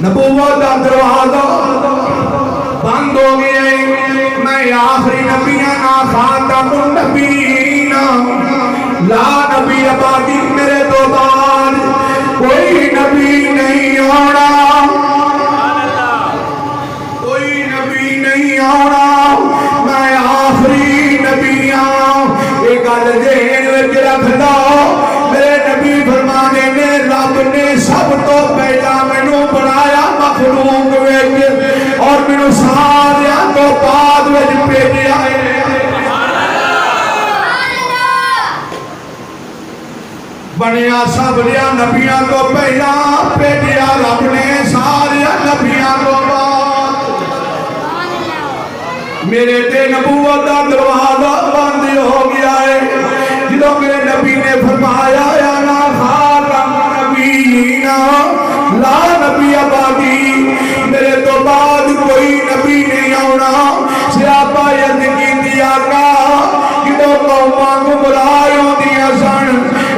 نبوت کا دروازہ بند ہو گیا ہے، میں آخری نبیاں نا خاتم النبیین لا نبی آبادی، میرے تو بعد کوئی نبی نہیں ہونا، کوئی نبی نہیں ہونا، میں آخری نبی ہوں۔ ایک گل ذہن وچ رکھ لو، میرے نبی فرمانے نے رب نے سب تو پہلا مینوں بنایا مخلوق وچ اور مینوں ساریاں تو بعد وچ بھیجیا ہے۔ بنیا سب لیا نبیاں تو پہلا، بھیجیا رب نے ساریاں نبیاں تو بعد۔ میرے تے نبوت کا دروازہ بند ہو گیا ہے، جدوں میرے نبی نے فرمایا یا نا خاتم النبیین لا نبی آبادی، میرے تو بعد کوئی نبی نہیں آنا۔ صحابہ عرض کیتی آقا جدوں قوماں گمراہ ہوندیاں سن،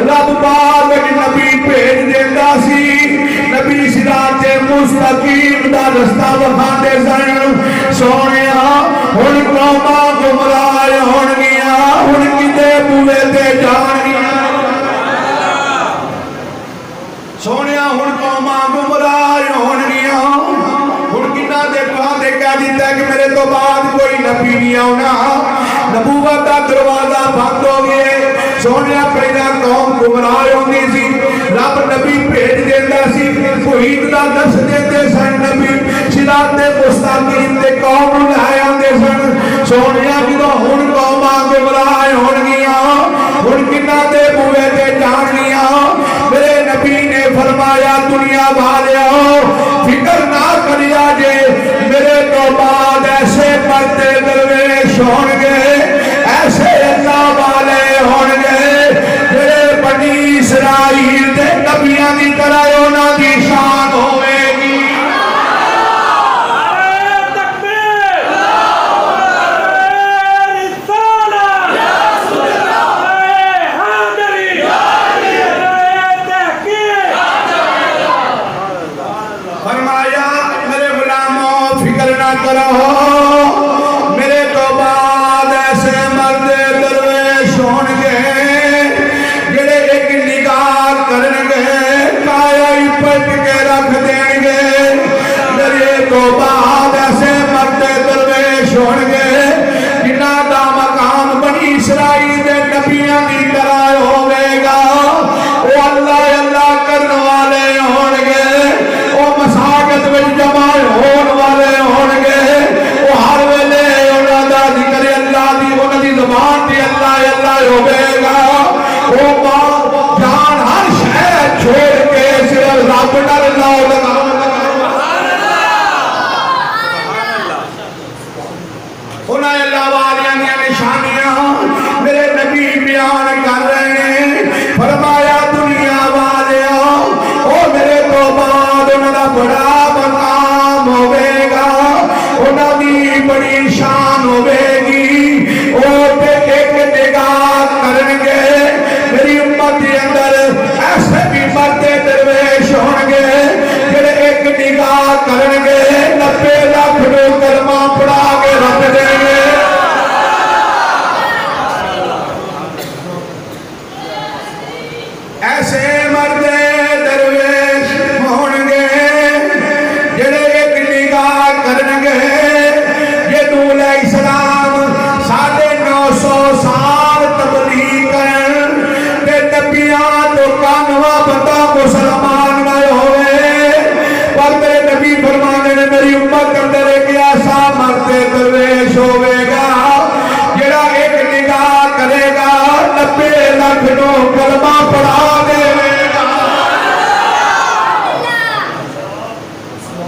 رب پاک نبی بھیج دیندا سی، نبی صراط مستقیم دا رستہ وکھاندے سن۔ سونیا ہن قوماں گمراہ ہون گیاں، ہن کتے بوئے تے جان گیاں۔ سونیا ہن قوماں گمراہ ہون گیاں، ہن کنا دے پاندے کہہ دیتا ہے کہ میرے تو بعد کوئی نبی نہیں آنا۔ نبوت کا دروازہ بند ہو گئے۔ سونیا پہلا قوم گمراہ ہوندی سی، رب نبی بھیج دیندا سی، توحید دا درس دیندے سن، نبی صراط مستقیم تے قوم لے آندے سن۔ سونیا جدوں ہن قوماں گمراہ ہون گیاں، ہن کنا دے بوئے تے جان گیاں۔ میرے نبی نے فرمایا دنیا والیو فکر نہ کریا جے، میرے تو بعد ایسے مرتے درویش ہون گے، ایسے اللہ والے ہون گے، میرے بنی اسرائیل دے نبیاں دی طرح انہاں دی شان ہوئے گی۔ فرمایا میرے غلاموں فکر نہ کرو، میرے تو بعد ایسے مرد درویش ہون گے، جڑے ایک نگاہ کرن گے کایا ہی پٹ کے رکھ دیں گے۔ میرے تو بعد ایسے مرد درویش ہون گے جنہاں دا مقام بنی اسرائیل دے نبیاں دی طرح ہوے گا۔ وہ اللہ اللہ کرن والے ہون گے، وہ مساجد وچ جمع ہون والے ہون گے، وہ ہر ویلے انہاں دا ذکر اللہ دی انہاں دی زبان تے اللہ اللہ ہوے گا۔ وہ جان ہر شے چھوڑ کے صرف رب نال لاؤ لگا۔ انہاں اللہ والیاں دیاں نشانیاں میرے نبی بیان کر رہے ہیں۔ فرمایا دنیا والیو او میرے تو بعد انہاں دا بڑا مقام ہوے گا، انہاں دی بڑی شان ہوے گی۔ او تے ایک نگاہ کرن گے، میری امت کے اندر ایسے بھی مرد درویش ہون گے جڑے ایک نگاہ کرن گے 90 لاکھ نو کلمہ پڑھا کے رکھ دیں گے۔ ایسے مرد درویش ہون گے جڑے ایک نگاہ کرن گے۔ یہ نور علیہ السلام 950 سال تبلیغ کرن تے نبیاں تو کانوا بتا مسلمان نہ ہوئے، پر میرے نبی فرمانے نے میری امت اندر ایک ایسا مرد درویش ہوئے گا جڑا ایک نگاہ کرے گا 90 لاکھ نو کلمہ پڑھا دے گا۔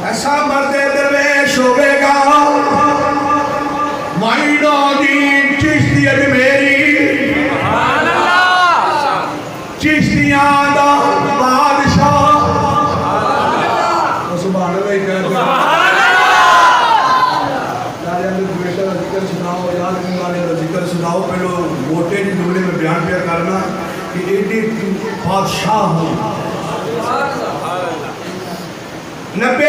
ایسا مرد درویش ہوئے گا۔ معین الدین چشتی اجمیری چشتیاں دا بادشاہ، سبحان اللہ کہتے ذکر سناؤ، یاد کرنے والے کا ذکر سناؤ۔ پہلو موٹے جی جملے میں بیان پیا کرنا کہ 80 بادشاہ ہوں، 90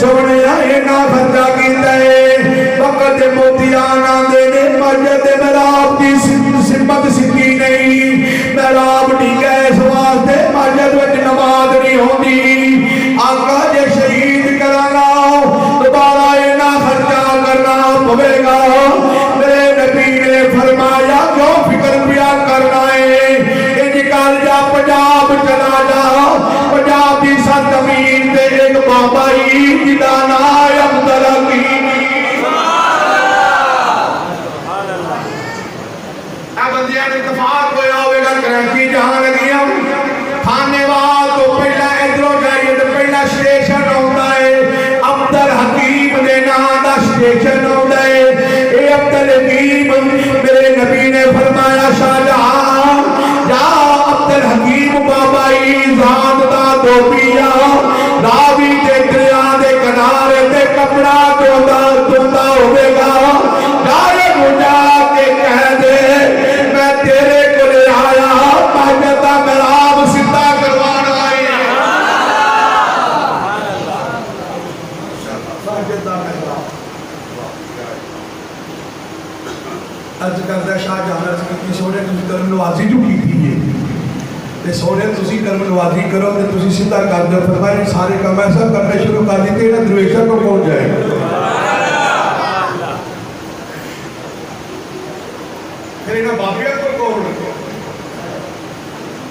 سونے اینا خرچہ کیتا ہے وقت موتیانا دینے مسجد محراب کی سمت سکی نہیں محراب ٹھیک ہے اس واسطے مسجد وچ نماز نہیں ہوندی آقا جے شہید کرانا دوبارہ اینا خرچہ کرنا پوے گا میرے نبی نے فرمایا کیوں فکر پیا کرنا ہے انجکال جا پنجاب چلا جا پنجاب دی سرزمین دے ایک بابا ہی جدا نام عبدل حکیم بندیاں نے اتفاق ہویا ہوئے گا کراچی جہاں لگی ہم کھانے وال تو پہلا ادھروں جائیے تو پہلا سٹیشن ہوتا ہے عبدل حکیم نے نام دا سٹیشن ہوتا ہے اے عبدل حکیم میرے نبی نے فرمایا شاہ جہاں جا عبدل حکیم بابائی ذات دا دھوپیا راوی دے دریا دے کنارے تے کپڑا دھوتا ہوئے گا جائے مجھا کے کہہ دے میں تیرے کو لے آیا مہجدہ محراب سدھا کروان آئی مہجدہ محراب عرض کردہ شاہ جہاں عرض کی سونے تجھے کرم نوازی جو کی تھی یہ تے سونے تسی کرم نوازی کرو تے تسی سدھا کر دو فرمائے سارے کام ایسا کرنے شروع کر دیتے ہیں درویشہ کو پہنچ جائے پھر انہاں بابیت کو کون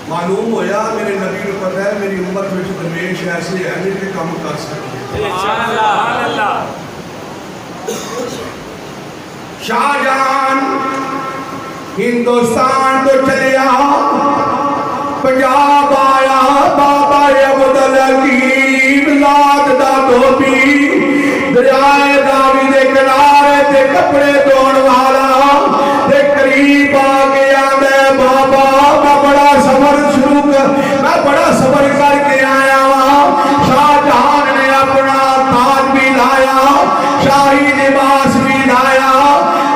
معلوم ہویا میرے نبی نے پتہ ہے میری امت میں درویش ایسے ہیں جن کے کام کر سکتے ہیں شاہ جہان ہندوستان تو چلیا پنجاب آیا بابا عبدل حکیم ذات دا دھوبی دریائے راوی دے کنارے تے کپڑے دھون والا تے قریب آ گیا میں بابا میں بڑا صبر کر کے آیا ہوں شاہ جہان نے اپنا تاج بھی لایا شاہی لباس بھی لایا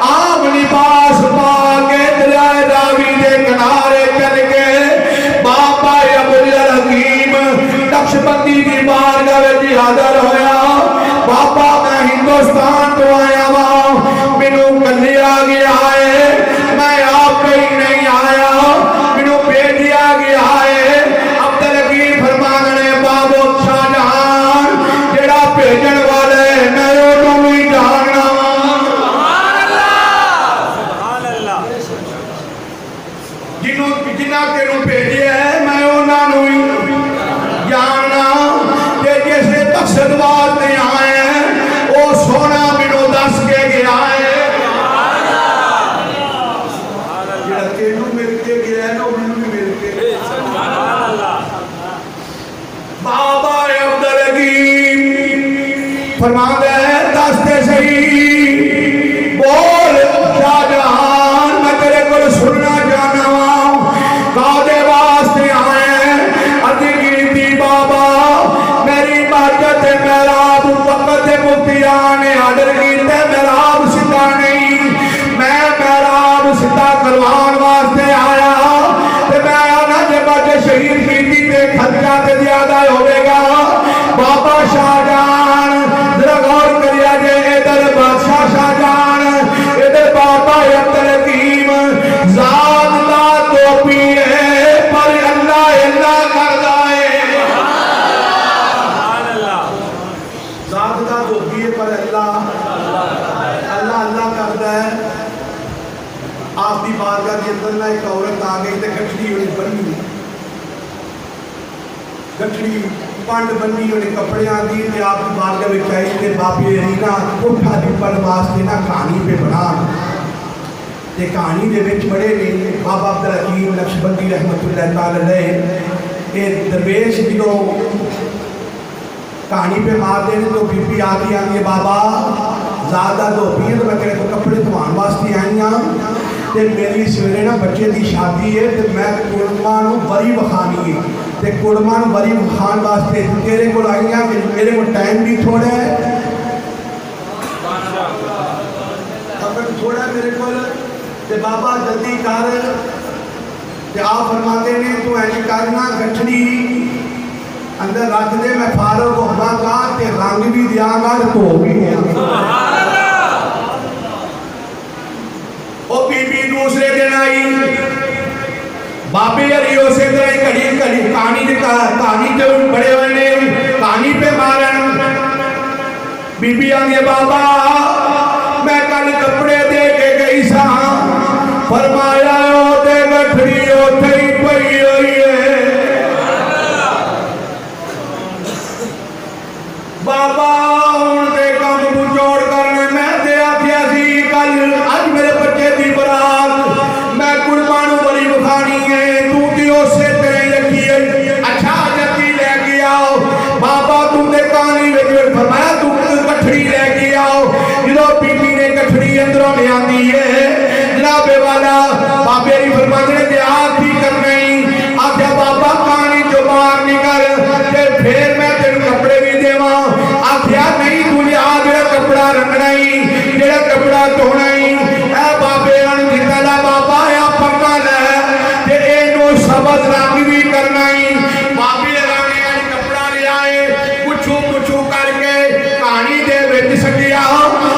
عام لباس پا کے دریائے راوی دے کنارے چل کے بابا عبدل حکیم نقش بندی دی بارگاہ وچ حاضر ہویا بابا میں ہندوستان تو آیا ہوں مینوں کلیا گیا ہے میں آپ کہیں نہیں آیا مینوں بھیجیا گیا ہے عبدل حکیم فرمانے بابو شاہ جہان جڑا بھیجن والے میں انہوں بھی جاننا جنہ تینوں بھیجے ہے میں انہوں بھی جاننا کہ جیسے مقصد واسطے آئے ہیں وہ سونا مینوں دس کے گیا ہے جڑا تینوں مل کے گیا ہے نا مینوں بھی مل کے بابا عبدل حکیم فرماتا ہے دستے صحیح بول شاہ جہان میں تیرے کو سننا جانا ہوں قادے واسطے آئے ہیں عرض کی بابا میری مہجت محراب وقت مفتیان آڈر کیتے محراب سدھا نہیں میں محراب سدھا کروان واسطے آیا تے میں آنا جب آجے شہید کیتی تے خرچہ تے زیادہ ہوئے گا بابا شاہ جان ذرا غور کریا جے ادھر بادشاہ شاہ جان ادھر بابا عبدل حکیم ذات دا توپی ہے پر اللہ کردہ ہے ذات دا توپی ہے پر اللہ کردہ ہے آپ دی بارگاہ دی اندر ایک عورت آ گئی تے گٹھڑی ہوئی بنی گٹھڑی پانڈ بنی ہوئی کپڑے آدھی تے آپ دی بارگاہ میں چاہیے تے باپی رینا اٹھا دی پر واسطے نا کہانی پہ بنا تے کہانی دے وچ بڑے نے بابا عبدل حکیم نقشبندی رحمت اللہ تعالی علیہ اے درویش جنوں کہانی پہ مار دینے تو بی بی آتی ہے بابا زیادہ دو بھی تو میں کہنے کو کپڑے دھوان واسطے آئی ہوں تے میری سویرے نا بچے دی شادی ہے تے میں کڑمانوں بری بخانی ہے تے کڑمان بری بخان واسطے تیرے کو لائی ہوں کہ میرے کو ٹائم بھی تھوڑا ہے اگر تھوڑا میرے کو تے بابا جلدی کر تے آپ فرماتے نے تو ایسی کرنا گٹھڑی اندر رکھ دے میں فارغ ہونا گا تے رنگ بھی دیا گا تے تو بھی دیا گا او بی بی دوسرے دن آئی بابے علی اسے طرح کڑی کہانی جو بڑے ہوئے نے کہانی پہ مارن بی بی آنگے بابا میں کل کپڑے دے کے گئی سا فرمایا او دے گٹھڑی او تھئی پئی ہوئی ہے بابا ہن دے کم کو جوڑ کرنے میں دے آکھیا سی کل اج میرے بچے دی برات میں قربانو بڑی بخانی ہے تو دی اسے تیرے رکھی ہے اچھا جتی لے کے آؤ بابا تم دے کہانی وچ فرمایا تم گٹھڑی لے کے آؤ جدو بی بی نے گٹھڑی اندروں لے آندی ہے جناب والا بابے ری فرماتے نے دیہات بھی کر نہیں آکھیا بابا کہانی جو باہر نکل تے پھر میں تیرے کپڑے بھی دیواں آکھیا نہیں تو لیا جڑا کپڑا رنگنا ہی جڑا کپڑا دھونا ہی اے بابے رن دکھلا بابا یا پکا لے تے اینو سبز رنگ بھی کرنا ہی بابے رن کپڑا لے آئے کچھو کر کے کہانی دے وچ سٹیا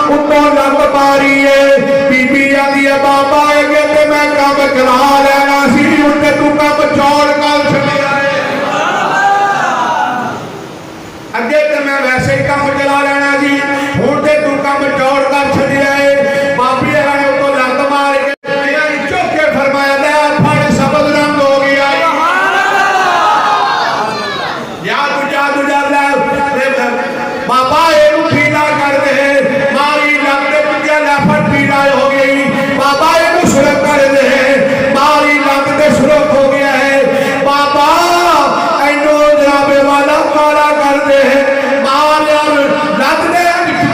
اتوں لگ پاری ہے بی بی آندی ہے بابا اے کہتے میں کام کرا لینا سی اٹھے تو کام چوڑ کر چھڈیا ہے اگے تے میں ویسے ہی کام چلا لینا سی ہن تے تو کام چوڑ کر چھڈیا ہے بابی نے تو لگ مار کے چوک کے فرمایا لے پھڑ سبز رنگ ہو گیا یا لے بابا اینو پیلا کر دے ماری لگ دے پیا لے پھڑ پیلا ہو گئی بابا اینو سرک کر دے ماری لگ دے سرک ہو گیا ہے بابا اینو جناب والا کالا کر دے ماری لگ دے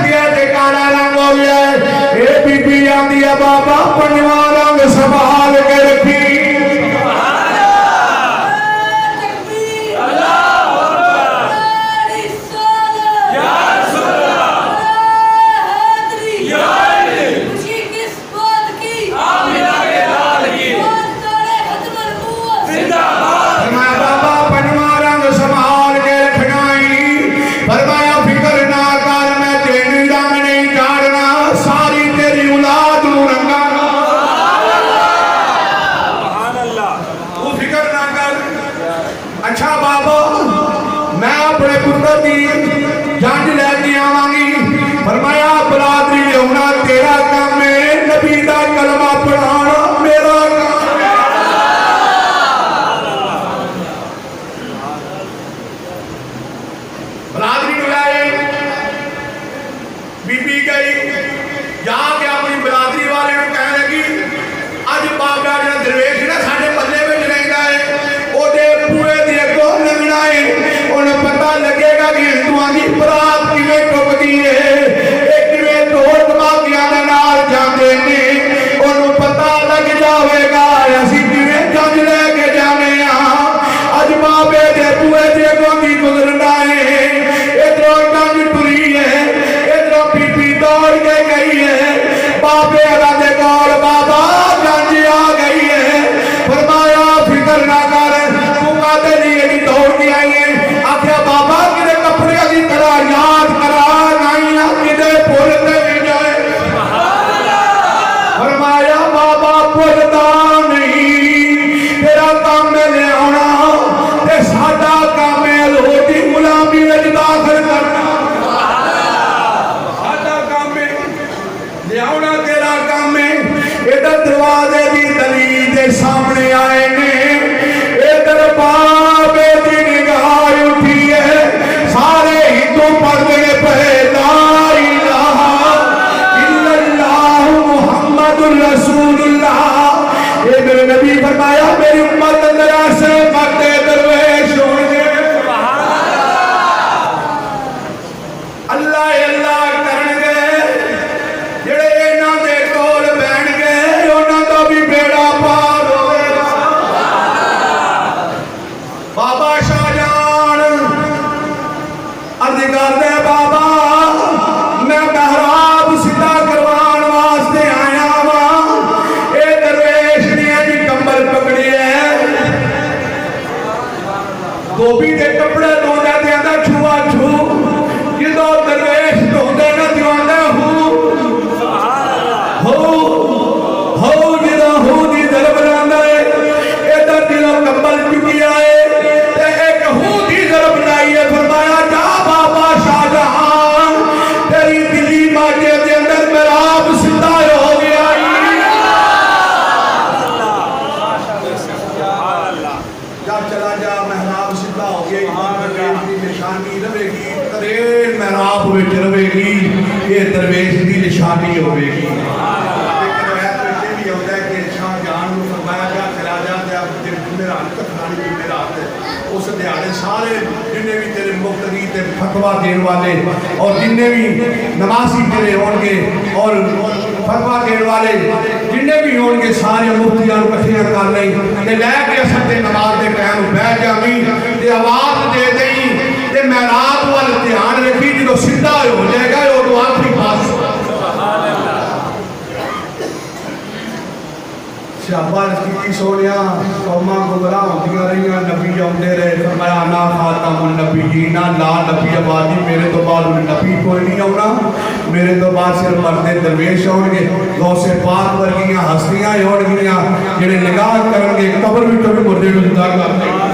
پیا تے کالا رنگ ہو گیا ہے اے بی بی آندی ہے بابا پنجواں رنگ سنبھال کے رکھی سامنے آئے نے ادھر بابے دی نگاہ اٹھی ہے سارے ہندو پڑھنے پہ لا الہ الا اللہ محمد رسول اللہ یہ میرے نبی فرمایا میری امت اندر سے مت درویش ہونے اللہ اللہ کرن گے جڑے انہاں دے کول بہن گے انہاں دا بھی بیڑا پار ہوئے بابا شاہ جان عرض کردے بابا میں محراب سیدھا کروان واسطے آیا وا اے درویش نے جی کمبل پکڑی ہے دھوبی دے کپڑے دھو جاتے ہیں چھوا چھو جدو درویش دھوندے نہ دیواندے ہو جدو ہو دی ضرب لاندہ ہے ادھر دلوں کمبل چکی آئے تے ایک ہو دی ضرب لائی ہے فرمایا جا بابا شاہ جہان تیری دلی ماجے دے اندر محراب سدھا ہو گیا جا چلا جا محراب سدھا ہو گیا ایمان کی نشانی رہے گی ترین محراب وچ رہے گی یہ درویش دی نشانی ہوئے گی اس دیانے سارے جنہیں بھی تیرے مقتدی تے فتوہ دین والے اور جنہیں بھی نمازی تیرے ہونگے اور فتوہ دین والے جنہیں بھی ہونگے سارے مفتیاں کٹھیاں کر لیں تے لے کے اثر تے نماز دے قیام بیٹھ جامی تے آواز دے دیں تے محراب والے دھیان رکھی جدو سدھا ہو جائے گا وہ تو آخری پاس شہباز کی سونیا قوماں گمراہ ہوتیاں رہیاں نبی آمدے رہے فرمایا نا خاتم النبیین لا نبی آبادی میرے تو بعد نبی کوئی نہیں ہونا میرے تو بعد صرف مرد درویش ہونگے غوث پاک ورگیاں ہستیاں ہونگیاں جنہیں نگاہ کرنگے قبر بھی تو بھی مردے کو جدا کرتے